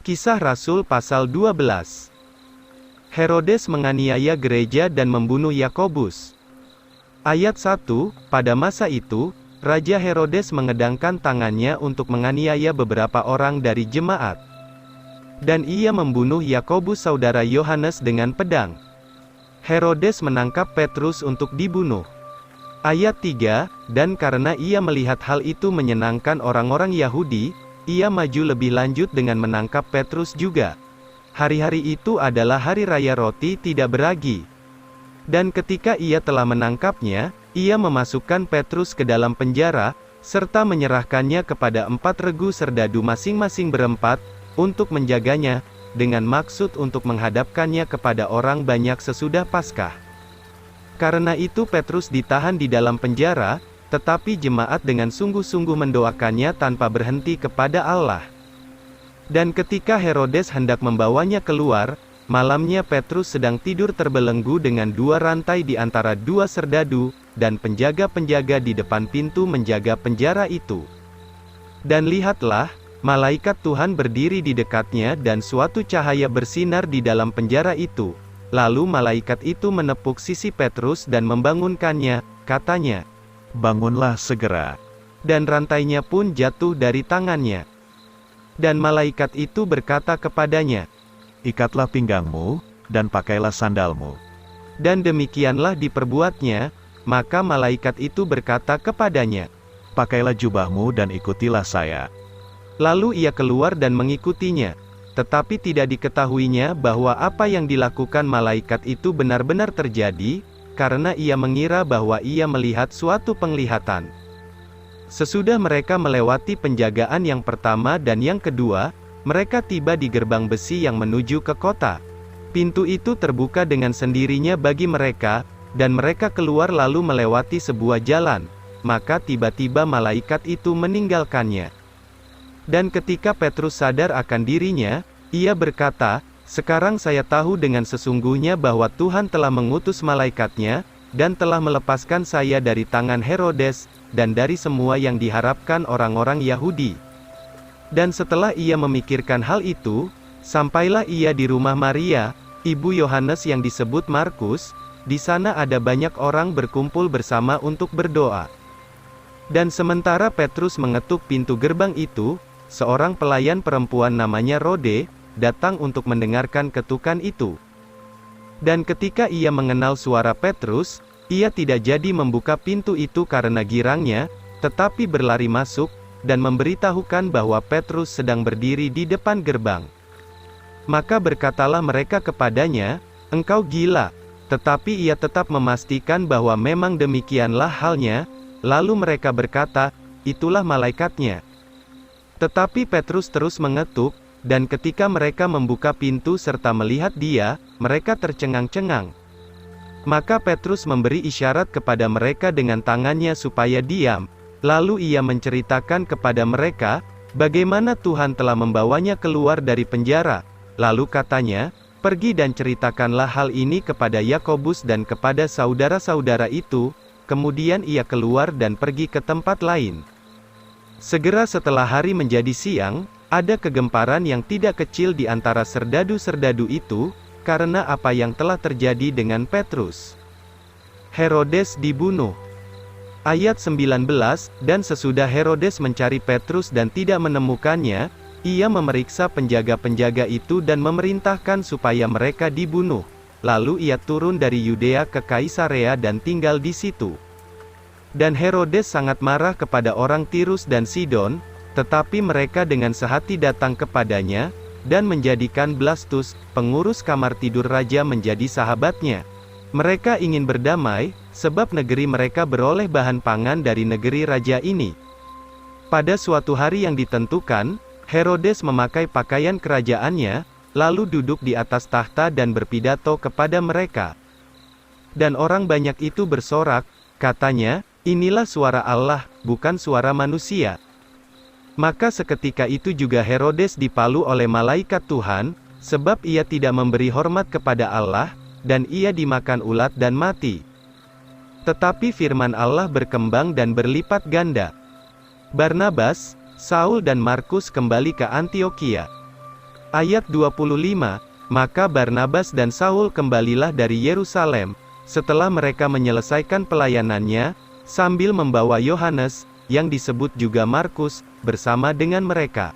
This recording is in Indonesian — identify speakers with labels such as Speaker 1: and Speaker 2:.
Speaker 1: Kisah Rasul pasal 12. Herodes menganiaya gereja dan membunuh Yakobus. Ayat 1, pada masa itu, Raja Herodes mengedangkan tangannya untuk menganiaya beberapa orang dari jemaat. Dan ia membunuh Yakobus saudara Yohanes dengan pedang. Herodes menangkap Petrus untuk dibunuh. Ayat 3, dan karena ia melihat hal itu menyenangkan orang-orang Yahudi, ia maju lebih lanjut dengan menangkap Petrus juga. Hari-hari itu adalah hari raya roti tidak beragi. Dan ketika ia telah menangkapnya, ia memasukkan Petrus ke dalam penjara, serta menyerahkannya kepada 4 regu serdadu masing-masing berempat, untuk menjaganya, dengan maksud untuk menghadapkannya kepada orang banyak sesudah Paskah. Karena itu Petrus ditahan di dalam penjara, tetapi jemaat dengan sungguh-sungguh mendoakannya tanpa berhenti kepada Allah. Dan ketika Herodes hendak membawanya keluar, malamnya Petrus sedang tidur terbelenggu dengan 2 rantai di antara 2 serdadu, dan penjaga-penjaga di depan pintu menjaga penjara itu. Dan lihatlah, malaikat Tuhan berdiri di dekatnya dan suatu cahaya bersinar di dalam penjara itu. Lalu malaikat itu menepuk sisi Petrus dan membangunkannya, katanya, "Bangunlah segera." Dan rantainya pun jatuh dari tangannya. Dan malaikat itu berkata kepadanya,
Speaker 2: "Ikatlah pinggangmu, dan pakailah sandalmu."
Speaker 1: Dan demikianlah diperbuatnya. Maka malaikat itu berkata kepadanya,
Speaker 2: "Pakailah jubahmu dan ikutilah saya."
Speaker 1: Lalu ia keluar dan mengikutinya. Tetapi tidak diketahuinya bahwa apa yang dilakukan malaikat itu benar-benar terjadi, karena ia mengira bahwa ia melihat suatu penglihatan. Sesudah mereka melewati penjagaan yang pertama dan yang kedua, mereka tiba di gerbang besi yang menuju ke kota. Pintu itu terbuka dengan sendirinya bagi mereka, dan mereka keluar lalu melewati sebuah jalan. Maka tiba-tiba malaikat itu meninggalkannya. Dan ketika Petrus sadar akan dirinya, ia berkata, "Sekarang saya tahu dengan sesungguhnya bahwa Tuhan telah mengutus malaikatnya, dan telah melepaskan saya dari tangan Herodes, dan dari semua yang diharapkan orang-orang Yahudi." Dan setelah ia memikirkan hal itu, sampailah ia di rumah Maria, ibu Yohanes yang disebut Markus. Di sana ada banyak orang berkumpul bersama untuk berdoa. Dan sementara Petrus mengetuk pintu gerbang itu, seorang pelayan perempuan namanya Rode, datang untuk mendengarkan ketukan itu. Dan ketika ia mengenal suara Petrus, ia tidak jadi membuka pintu itu karena girangnya, tetapi berlari masuk, dan memberitahukan bahwa Petrus sedang berdiri di depan gerbang. Maka berkatalah mereka kepadanya, "Engkau gila." Tetapi ia tetap memastikan bahwa memang demikianlah halnya, lalu mereka berkata, "Itulah malaikatnya." Tetapi Petrus terus mengetuk, dan ketika mereka membuka pintu serta melihat dia, mereka tercengang-cengang. Maka Petrus memberi isyarat kepada mereka dengan tangannya supaya diam. Lalu ia menceritakan kepada mereka, bagaimana Tuhan telah membawanya keluar dari penjara. Lalu katanya, "Pergi dan ceritakanlah hal ini kepada Yakobus dan kepada saudara-saudara itu." Kemudian ia keluar dan pergi ke tempat lain. Segera setelah hari menjadi siang, ada kegemparan yang tidak kecil di antara serdadu-serdadu itu, karena apa yang telah terjadi dengan Petrus. Herodes dibunuh. Ayat 19, dan sesudah Herodes mencari Petrus dan tidak menemukannya, ia memeriksa penjaga-penjaga itu dan memerintahkan supaya mereka dibunuh. Lalu ia turun dari Yudea ke Kaisarea dan tinggal di situ. Dan Herodes sangat marah kepada orang Tirus dan Sidon, tetapi mereka dengan sehati datang kepadanya, dan menjadikan Blastus, pengurus kamar tidur raja menjadi sahabatnya. Mereka ingin berdamai, sebab negeri mereka beroleh bahan pangan dari negeri raja ini. Pada suatu hari yang ditentukan, Herodes memakai pakaian kerajaannya, lalu duduk di atas tahta dan berpidato kepada mereka. Dan orang banyak itu bersorak, katanya, "Inilah suara Allah, bukan suara manusia." Maka seketika itu juga Herodes dipalu oleh malaikat Tuhan, sebab ia tidak memberi hormat kepada Allah, dan ia dimakan ulat dan mati. Tetapi firman Allah berkembang dan berlipat ganda. Barnabas, Saul dan Markus kembali ke Antiokhia. Ayat 25, maka Barnabas dan Saul kembalilah dari Yerusalem, setelah mereka menyelesaikan pelayanannya, sambil membawa Yohanes, yang disebut juga Markus, bersama dengan mereka.